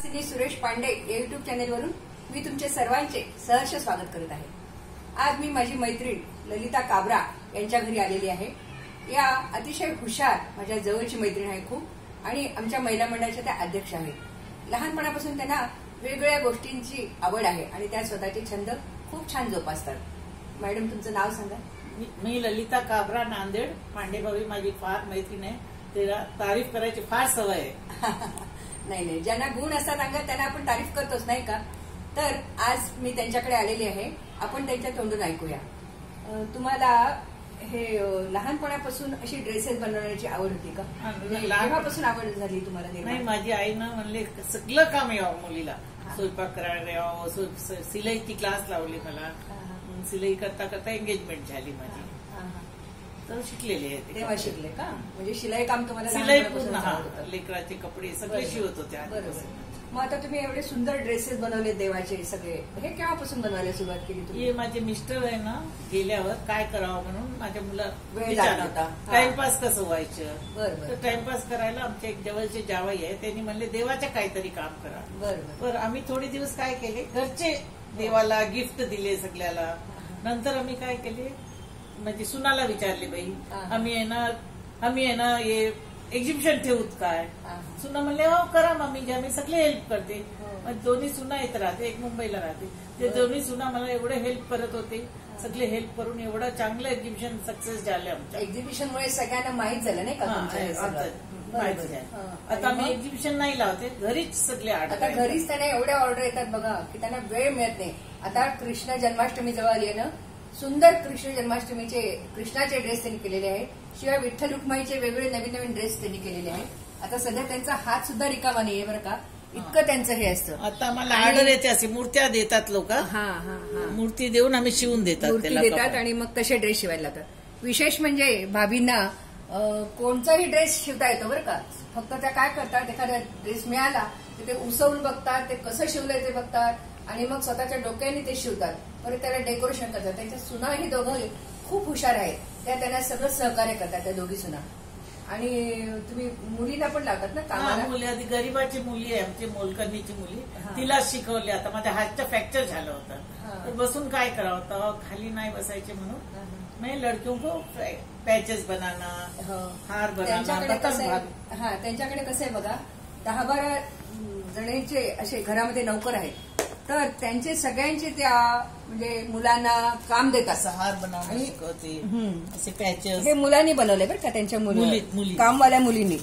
सिनी सुरेश पांडे या युट्यूब चॅनेलवरून मी तुमचे सर्वांचे सहर्ष स्वागत करत आहे। आज मी माझी मैत्रीण ललिता काबरा यांच्या घरी आलेली आहे। या अतिशय हुशार माझ्या जवळची मैत्रीण आहे खूप आणि आमच्या महिला मंडळाच्या त्या अध्यक्ष आहेत। लहानपणापासून त्यांना वेगवेगळ्या गोष्टींची आवड आहे आणि त्या स्वतःचे छंद खूप छान जोपासतात। मॅडम तुमचं नाव सांगा। मी ललिता काबरा, नांदेड। पांडेभावी माझी फार मैत्रीण आहे, तिला तारीफ करायची फार सवय आहे। नाही, ज्यांना गुण असतात अंगात त्यांना आपण तारीफ करतोच नाही का। तर आज मी त्यांच्याकडे आलेली आहे, आपण त्यांच्या तोंडून ऐकूया। तुम्हाला हे लहानपणापासून अशी ड्रेसेस बनवण्याची आवड होती का? लहानपणापासून आवड झाली तुम्हाला? नाही, माझी आईनं म्हणले सगळं काम यावं मुलीला, स्वयंपाक करायला यावं, सिलाईची क्लास लावली मला। सिलाई करता करता एंगेजमेंट झाली माझी, तर शिकलेले आहे। तेव्हा शिकले का? म्हणजे शिलाई काम तुम्हाला? सिलाई पूर्ण, लेकराचे कपडे सगळे शिवत होते। मग आता तुम्ही एवढे सुंदर ड्रेसेस बनवले देवाचे सगळे, हे केव्हापासून बनवायला सुरुवात केली तुम्ही? हे माझे मिस्टर आहे ना, गेल्यावर काय करावं म्हणून माझ्या मुला वेळ लागला होता, टाइमपास कसं व्हायचं। बरोबर। टाइमपास करायला आमच्या एक जवळचे जावई आहे, त्यांनी म्हणले देवाच्या काहीतरी काम करा। बरोबर। आम्ही थोडे दिवस काय केले, घरचे देवाला गिफ्ट दिले सगळ्याला। नंतर आम्ही काय केले, म्हणजे सुनाला विचारले, बाई आम्ही आहे ना हे एक्झिबिशन ठेवूत काय? सुना म्हणले हो करा मम्मी, आम्ही सगळे हेल्प करते। दोन्ही सुना येत राहते, एक मुंबईला राहते, ते दोन्ही सुना मला एवढे हेल्प करत होते, सगळे हेल्प करून एवढं चांगलं एक्झिबिशन सक्सेस झाले आमच्या। एक्झिबिशनमुळे सगळ्यांना माहित झालं नाही का? आता मी एक्झिबिशन नाही लावते, घरीच सगळे आता घरीच त्यांना एवढ्या ऑर्डर येतात बघा की त्यांना वेळ मिळत नाही। आता कृष्ण जन्माष्टमी जवळ आली आहे ना, सुंदर कृष्ण जन्माष्टमीचे कृष्णाचे ड्रेस त्यांनी केलेले आहेत, शिवाय विठ्ठल रुक्माईचे वेगवेगळे नवीन नवीन ड्रेस त्यांनी केलेले आहेत। आता सध्या त्यांचा हात सुद्धा रिकामा नाहीये बरं का, इतकं त्यांचं हे असतं। आता मला ऑर्डर येते, असे मूर्त्या देतात लोक, मूर्ती देऊन आम्ही शिवून देतात आणि मग तसे ड्रेस शिवायला लागतात। विशेष म्हणजे भाभींना कोणताही ड्रेस शिवता येतो बरं का। फक्त त्या काय करतात, एखादा ड्रेस मिळाला तर ते उसवून बघतात, ते कसं शिवलंय ते बघतात आणि मग स्वतःच्या डोक्याने ते शिवतात, परत त्याला डेकोरेशन करतात। त्यांच्या सुना ही दोघं खूप हुशार आहेत, त्या त्यांना सगळं सहकार्य करतात त्या दोघी सुना। आणि तुम्ही मुलीला पण लावतात ना कामाला? मुली आधी गरीबाची मुली आहे आमची, मोलकरणीची मुली, तिला शिकवली। आता माझ्या हातचं फ्रॅक्चर झालं होतं, तर बसून काय करावं होतं, खाली नाही बसायचे म्हणून मैं लड़कियों को पैचेस बनाना, हार बनाना। त्यांच्याकडे कसं आहे बघा, 10-12 जणांचे असे घरामध्ये नौकर आहेत, तर त्यांचे सगळ्यांचे त्या म्हणजे मुलांना काम देतात, हार बनवणं शिकवते, असे पॅचेस हे मुलांनी बनवले बरं का, त्यांच्या मुली कामवाल्या मुलींनी।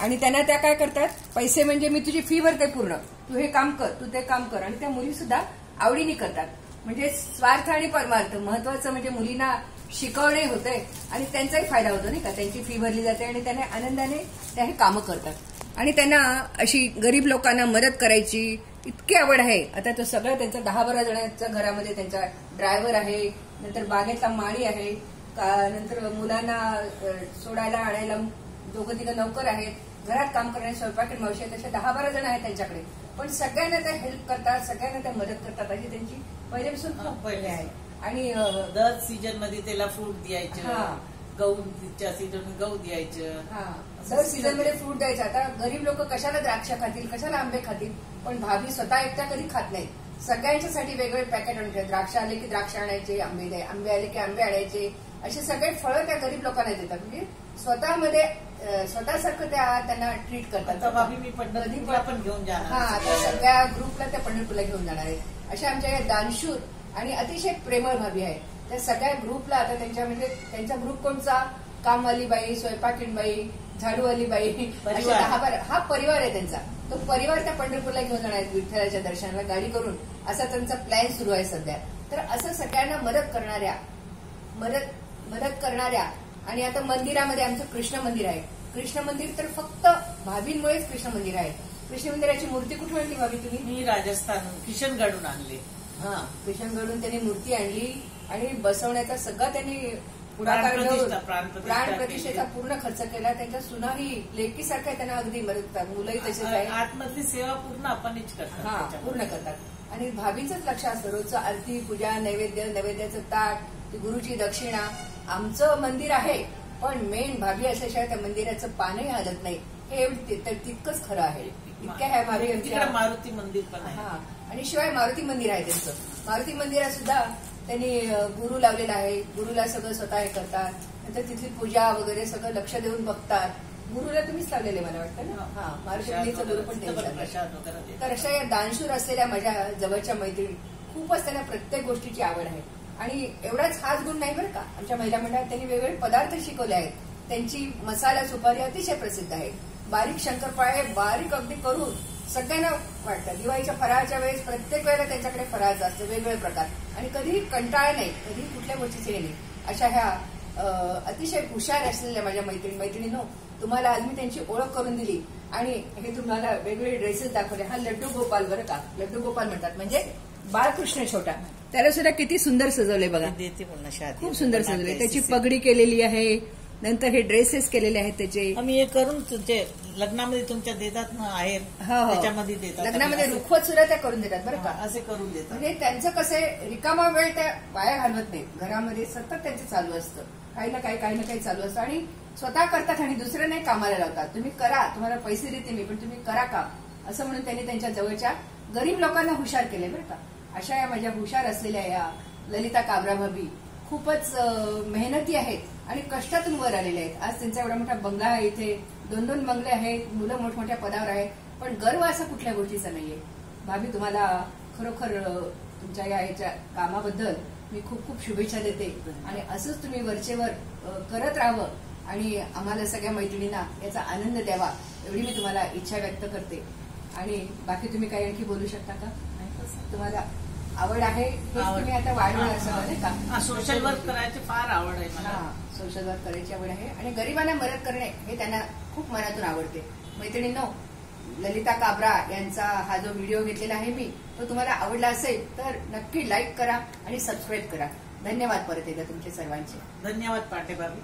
आणि त्यांना त्या काय करतात, पैसे म्हणजे मी तुझी फी भरते पूर्ण, तू हे काम कर, तू ते काम कर, आणि त्या मुली सुद्धा आवडीने करतात। म्हणजे स्वार्थ आणि परमार्थ महत्वाचं म्हणजे मुलींना शिकवणे होते आणि त्यांचाही फायदा होतो नाही का, त्यांची फी भरली जाते आणि त्याने आनंदाने त्या हे कामं करतात। आणि त्यांना अशी गरीब लोकांना मदत करायची इतकी आवड आहे। आता तो सगळं त्यांचा 10-12 जणांच्या घरामध्ये त्यांचा ड्रायव्हर आहे, नंतर बागेतला माळी आहे, नंतर मुलांना सोडायला आणायला 2-3 नौकर आहेत, घरात काम करणारे स्वयंपाक मावशी आहेत, तसे 10-12 जण आहेत त्यांच्याकडे। पण सगळ्यांना त्या हेल्प करतात, सगळ्यांना त्या मदत करतात, अशी त्यांची पहिल्यापासून खूप पहिले आहे। आणि दर सीजन मध्ये त्याला फ्रूट द्यायचं, गहूच्या सीजन गहू द्यायचं, दर सीझन मध्ये फ्रूट द्यायचं। आता गरीब लोक कशाला द्राक्ष खातील, कशाला आंबे खातील, पण भाभी स्वतः एकट्या कधी खात नाही, सगळ्यांच्यासाठी वेगवेगळे पॅकेट आणते। द्राक्ष आले की द्राक्ष आणायचे, आंबे आले की आंबे आणायचे, असे सगळे फळं त्या गरीब लोकांना देतात। म्हणजे स्वतःमध्ये स्वतःसारखं त्यांना ट्रीट करतात। भाभी मी पंढरपूरला पण घेऊन जाणार, आता सगळ्या ग्रुपला त्या पंढरपूरला घेऊन जाणार आहेत। अशा आमच्या या दानशूर आणि अतिशय प्रेमळ भाभी आहे, त्या सगळ्या ग्रुपला आता त्यांचा ग्रुप कोणचा, कामवाली बाई, स्वयंपाकीण बाई, झाडूवाली बाई, अशा 10-12 हा परिवार आहे त्यांचा। तो परिवार त्या पंढरपूरला घेऊन जाणार आहेत विठ्ठलाच्या दर्शनाला गाडी करून, असा त्यांचा प्लॅन सुरू आहे सध्या। तर असं सगळ्यांना मदत करणाऱ्या आणि आता मंदिरामध्ये आमचं कृष्ण मंदिर आहे। कृष्ण मंदिर तर फक्त भाभींमुळेच कृष्ण मंदिर आहे। कृष्ण मंदिराची मूर्ती कुठून आणली भाभी तुम्ही? मी राजस्थान किशनगडून आणली। किशनगडून त्यांनी मूर्ती आणली आणि बसवण्याचा सगळा त्यांनी पुढाकार घेऊन प्राण प्रतिष्ठेचा पूर्ण खर्च केला। त्यांच्या सुनाही लेकीसारख्या त्यांना अगदी मदत करतात, मुलंही तसेच आहे। आतमधली सेवा पूर्ण आपणच करतात, पूर्ण करतात। आणि भाभीचंच लक्ष असतं, रोजचं आरती, पूजा, नैवेद्याचं ताट, गुरुची दक्षिणा। आमचं मंदिर आहे पण मेन भाभी असल्याशिवाय त्या मंदिराचं पानही हलत नाही। हे तितकंच खरं आहे. इतक्या ह्या मारुती मंदिर पण आहे. आणि शिवाय मारुती मंदिर आहे त्यांचं. मारुती मंदिरात सुद्धा त्यांनी गुरु लावलेला आहे. गुरुला सगळं स्वतः हे करतात. नंतर तिथली पूजा वगैरे सगळं लक्ष देऊन बघतात. गुरुला तुम्हीच लावलेले मला वाटतं ना. मारुती मंदिरचा गुरु पण त्यांचा. तर अशा या दानशूर असलेल्या माझ्या जवळच्या मैत्रिणी खूपच त्यांना प्रत्येक गोष्टीची आवड आहे. आणि एवढाच हाच गुण नाही बरं का. आमच्या महिला मंडळात त्यांनी वेगवेगळे पदार्थ शिकवले आहेत. त्यांची मसाला सुपारी अतिशय प्रसिद्ध आहे. बारीक शंकरपाळे बारीक अगदी करून सगळ्यांना वाटतं. दिवाळीच्या फराळाच्या वेळेस प्रत्येक वेळेला त्यांच्याकडे फराळाचं असतं वेगवेगळे प्रकार. आणि कधीही कंटाळा नाही, कधीही कुठल्या गोष्टीचे नाही. अशा ह्या अतिशय हुशार असलेल्या माझ्या मैत्रिणींनो, तुम्हाला आज मी त्यांची ओळख करून दिली आणि हे तुम्हाला वेगवेगळे ड्रेसेस दाखवले. हा लड्डू गोपाल बरं का. लड्डू गोपाल म्हणतात म्हणजे बाळकृष्ण छोटा. त्याला सुद्धा किती सुंदर सजवले बघा. खूप सुंदर सजवले. त्याची पगडी केलेली आहे. नंतर हे ड्रेसेस केलेले आहेत त्याचे. आम्ही हे करून तुमचे लग्नामध्ये तुमच्या देतात ना आहे त्याच्यामध्ये देतात. लग्नामध्ये रुखवत सुद्धा त्या करून देतात बरं का. असे करून देतात. म्हणजे त्यांचं कसं रिकामा वेळ त्या वाया घालवत नाही. घरामध्ये सतत त्यांचं चालू असतं. काही ना काही चालू असतं आणि स्वतः करतात आणि दुसरं नाही कामाला लावतात. तुम्ही करा, तुम्हाला पैसे देते मी, पण तुम्ही करा का असं म्हणून त्यांनी त्यांच्या जवळच्या गरीब लोकांना हुशार केले बरं का. अशा या माझ्या हुशार असलेल्या या ललिता काबरा भाभी खूपच मेहनती आहेत आणि कष्टातून वर आलेले आहेत. आज त्यांचा एवढा मोठा बंगला आहे. इथे 2-2 बंगले आहेत. मुलं मोठमोठ्या पदावर आहेत. पण गर्व असा कुठल्या गोष्टीचा नाहीये. भाभी तुम्हाला खरोखर तुमच्या याच्या कामाबद्दल मी खूप खूप शुभेच्छा देते. आणि असंच तुम्ही वरचेवर करत राहावं आणि आम्हाला सगळ्या मैत्रिणींना याचा आनंद द्यावा एवढी मी तुम्हाला इच्छा व्यक्त करते. आणि बाकी तुम्ही काही आणखी बोलू शकता का. तुम्हाला आवड आहे तुम्ही आता वाढवणार सगळं नाही का. सोशल वर्क करायची फार आवड आहे मला. सोशल वर्क करायची आवड आहे आणि गरिबांना मदत करणे हे त्यांना खूप मनातून आवडते. मैत्रिणींनो, ललिता काबरा यांचा हा जो व्हिडिओ घेतलेला आहे मी, तो तुम्हाला आवडला असेल तर नक्की लाईक करा आणि सबस्क्राईब करा. धन्यवाद परत एकदा तुमचे सर्वांचे. धन्यवाद पाटे भाभी.